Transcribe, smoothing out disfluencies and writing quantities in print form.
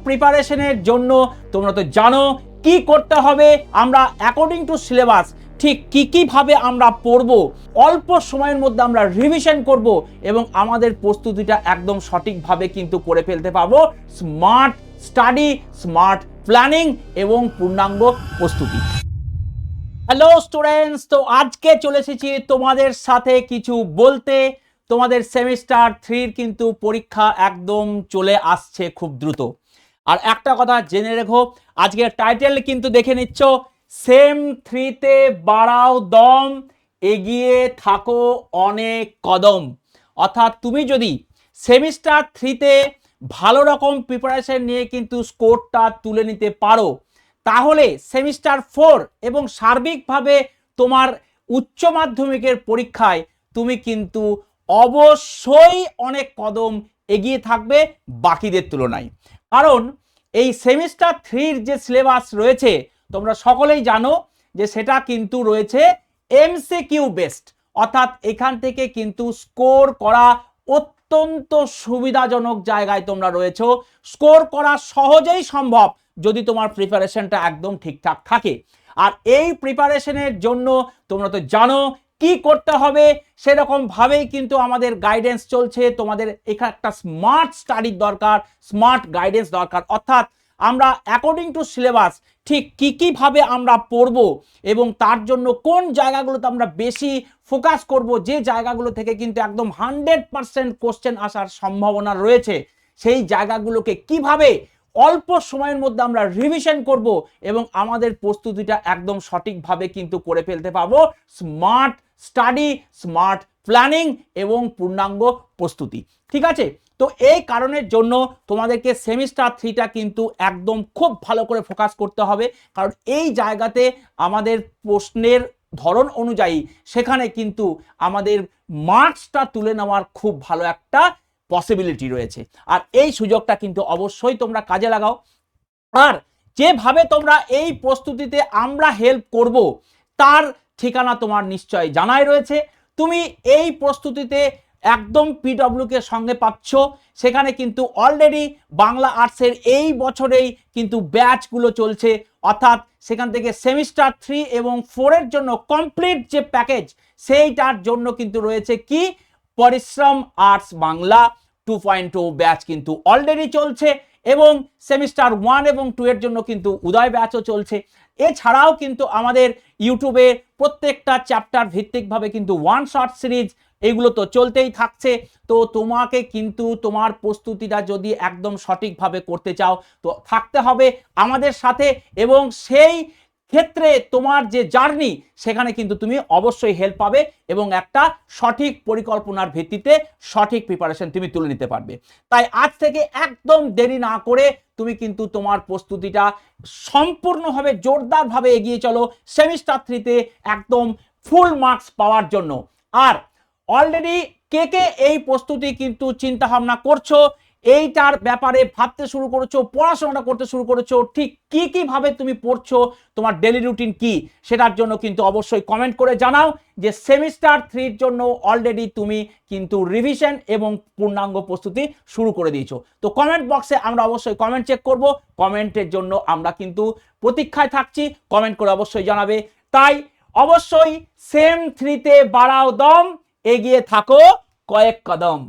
প্রিপারেশনের জন্য তোমরা তো জানো কি করতে হবে। আমরা অ্যাকর্ডিং টু সিলেবাস ঠিক কি ভাবে আমরা পড়ব, অল্প সময়ের মধ্যে আমরা রিভিশন করব এবং আমাদের প্রস্তুতিটা একদম সঠিকভাবে কিন্তু করে ফেলতে পারবো। স্মার্ট স্টাডি, স্মার্ট প্ল্যানিং এবং পূর্ণাঙ্গ প্রস্তুতি। হ্যালো স্টুডেন্টস, তো আজকে চলে এসেছি তোমাদের সাথে কিছু বলতে। তোমাদের সেমিস্টার 3 কিন্তু পরীক্ষা একদম চলে আসছে খুব দ্রুত। আর একটা কথা জেনে রেখো, আজকের টাইটেল কিন্তু দেখে নিচ্ছ, সেম 3-তে বাড়াও দম, এগিয়ে থাকো অনেক কদম। অর্থাৎ তুমি যদি সেমিস্টার 3-তে ভালো রকম প্রিপারেশন নিয়ে কিন্তু স্কোরটা তুলে নিতে পারো, তাহলে সেমিস্টার 4 এবং সার্বিকভাবে তোমার উচ্চ মাধ্যমিকের পরীক্ষায় তুমি কিন্তু অবশ্যই অনেক কদম এগিয়ে থাকবে বাকিদের তুলনায়। কারণ এই সেমিস্টার 3-র যে সিলেবাস রয়েছে তোমরা সকলেই জানো যে সেটা কিন্তু রয়েছে এমসিকিউ বেসড, অর্থাৎ এখান থেকে কিন্তু স্কোর করা অত্যন্ত সুবিধাজনক জায়গায় তোমরা রয়েছো। স্কোর করা সহজেই সম্ভব যদি তোমার প্রিপারেশনটা একদম ঠিকঠাক থাকে। আর এই প্রিপারেশনের জন্য তোমরা তো জানো কি করতে হবে, সেরকম ভাবেই কিন্তু আমাদের গাইডেন্স চলছে। তোমাদের এখানে একটা স্মার্ট স্টাডির দরকার, স্মার্ট গাইডেন্স দরকার। অর্থাৎ আমরা অ্যাকর্ডিং টু সিলেবাস ঠিক কিভাবে আমরা পড়ব এবং তার জন্য কোন জায়গাগুলোতে আমরা বেশি ফোকাস করব, যে জায়গাগুলো থেকে কিন্তু একদম 100% কোশ্চেন আসার সম্ভাবনা রয়েছে, সেই জায়গাগুলোকে কিভাবে অল্প সময়ের মধ্যে আমরা রিভিশন করব এবং আমাদের প্রস্তুতিটা একদম সঠিকভাবে কিন্তু করে ফেলতে পারবো। স্মার্ট স্টাডি, স্মার্ট প্ল্যানিং এবং পূর্ণাঙ্গ প্রস্তুতি। ঠিক আছে, তো এই কারণের জন্য তোমাদেরকে সেমিস্টার 3টা কিন্তু একদম খুব ভালো করে ফোকাস করতে হবে। কারণ এই জায়গাতে আমাদের প্রশ্নের ধরন অনুযায়ী সেখানে কিন্তু আমাদের মার্কসটা তুলে নেওয়ার খুব ভালো একটা পসিবিলিটি রয়েছে। আর এই সুযোগটা কিন্তু অবশ্যই তোমরা কাজে লাগাও। আর যেভাবে তোমরা এই প্রস্তুতিতে আমরা হেল্প করব তার ঠিকানা তোমার নিশ্চয়ই জানাই রয়েছে। তুমি এই প্রস্তুতিতে একদম পিডব্লিউকে সঙ্গে পাচ্ছ। সেখানে কিন্তু অলরেডি বাংলা আর্টসের এই বছরেই কিন্তু ব্যাচগুলো চলছে। অর্থাৎ সেখান থেকে সেমিস্টার 3 এবং 4-এর জন্য কমপ্লিট যে প্যাকেজ, সেইটার জন্য কিন্তু রয়েছে কি পরিশ্রম আর্টস বাংলা 2.0 ব্যাচ কিন্তু অলরেডি চলছে এবং সেমিস্টার 1 এবং 2 এর জন্য কিন্তু উদয় ব্যাচও চলছে। এছাড়াও কিন্তু আমাদের ইউটিউবে প্রত্যেকটা চ্যাপ্টার ভিত্তিকভাবে কিন্তু ওয়ান শর্ট সিরিজ এগুলো তো চলতেই থাকছে। তো তোমাকে কিন্তু তোমার প্রস্তুতিটা যদি একদম সঠিকভাবে করতে চাও তো থাকতে হবে আমাদের সাথে, এবং সেই ক্ষেত্রে তোমার যে জার্নি সেখানে কিন্তু তুমি অবশ্যই হেল্প পাবে এবং একটা সঠিক পরিকল্পনার ভিত্তিতে সঠিক প্রিপারেশন তুমি তুলে নিতে পারবে। তাই আজ থেকে একদম দেরি না করে তুমি কিন্তু তোমার প্রস্তুতিটা সম্পূর্ণভাবে জোরদারভাবে এগিয়ে চলো সেমিস্টার 3-তে একদম ফুল মার্কস পাওয়ার জন্য। আর অলরেডি কে এই প্রস্তুতি কিন্তু চিন্তা ভাবনা করছো, এইটার ব্যাপারে ভাবতে শুরু করেছো, পড়াশোনাটা করতে শুরু করেছো, ঠিক কিভাবে তুমি পড়ছো, তোমার ডেলি রুটিন কি, সেটার জন্য কিন্তু অবশ্যই কমেন্ট করে জানাও যে সেমিস্টার 3-র জন্য অলরেডি তুমি কিন্তু রিভিশন এবং পূর্ণাঙ্গ প্রস্তুতি শুরু করে দিয়েছো। তো কমেন্ট বক্সে আমরা অবশ্যই কমেন্ট চেক করব, কমেন্টের জন্য আমরা কিন্তু প্রতীক্ষায় থাকছি। কমেন্ট করে অবশ্যই জানাবে। তাই অবশ্যই সেম 3-তে বাড়াও দম, এগিয়ে থাকো কয়েক কদম।